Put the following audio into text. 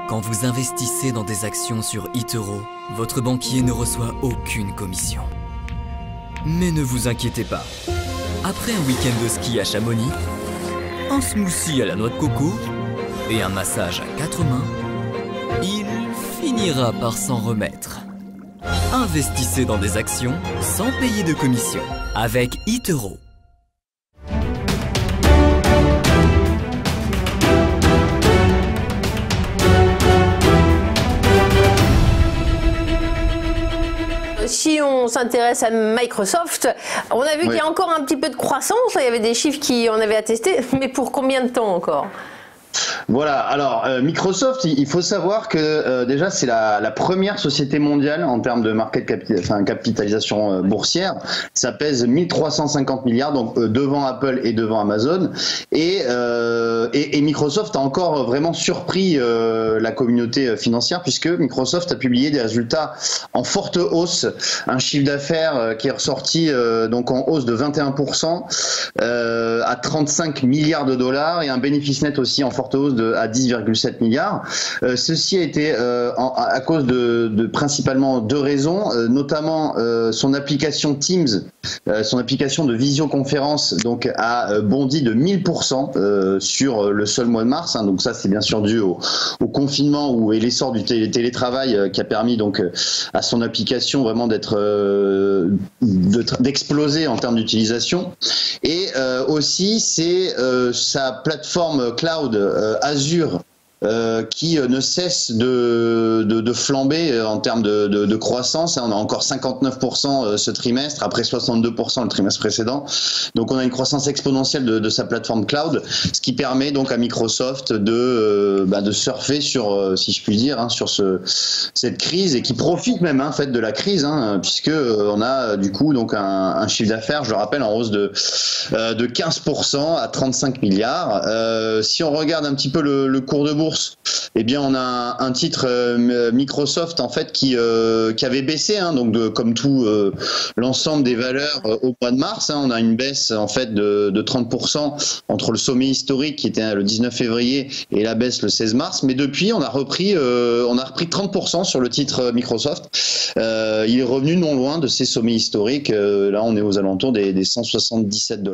Quand vous investissez dans des actions sur eToro, votre banquier ne reçoit aucune commission. Mais ne vous inquiétez pas. Après un week-end de ski à Chamonix, un smoothie à la noix de coco et un massage à 4 mains, il finira par s'en remettre. Investissez dans des actions sans payer de commission avec eToro. Si on s'intéresse à Microsoft, on a vu qu'il y a encore un petit peu de croissance. Il y avait des chiffres qui en avaient attesté, mais pour combien de temps encore ? Voilà, alors Microsoft, il faut savoir que déjà c'est la première société mondiale en termes de capitalisation boursière. Ça pèse 1350 milliards, donc devant Apple et devant Amazon. Et Microsoft a encore vraiment surpris la communauté financière, puisque Microsoft a publié des résultats en forte hausse, un chiffre d'affaires qui est ressorti donc en hausse de 21% à 35 milliards de dollars, et un bénéfice net aussi en forte hausse à 10,7 milliards. Ceci a été à cause de principalement deux raisons, notamment son application Teams, son application de visioconférence, donc a bondi de 1000% sur le seul mois de mars. Donc ça, c'est bien sûr dû au confinement et l'essor du télétravail qui a permis donc à son application vraiment d'exploser en termes d'utilisation. Et aussi c'est sa plateforme cloud Azure qui ne cesse de flamber en termes de croissance. On a encore 59% ce trimestre, après 62% le trimestre précédent. Donc on a une croissance exponentielle de sa plateforme cloud, ce qui permet donc à Microsoft de surfer sur, si je puis dire, sur cette crise, et qui profite même en fait de la crise, puisque on a du coup donc un chiffre d'affaires, je le rappelle, en hausse de 15% à 35 milliards. Si on regarde un petit peu le cours de bourse, eh bien on a un titre Microsoft en fait qui avait baissé, comme tout l'ensemble des valeurs au mois de mars. On a une baisse en fait de 30% entre le sommet historique qui était le 19 février et la baisse le 16 mars. Mais depuis on a repris 30% sur le titre Microsoft. Il est revenu non loin de ses sommets historiques. Là on est aux alentours des 177 $.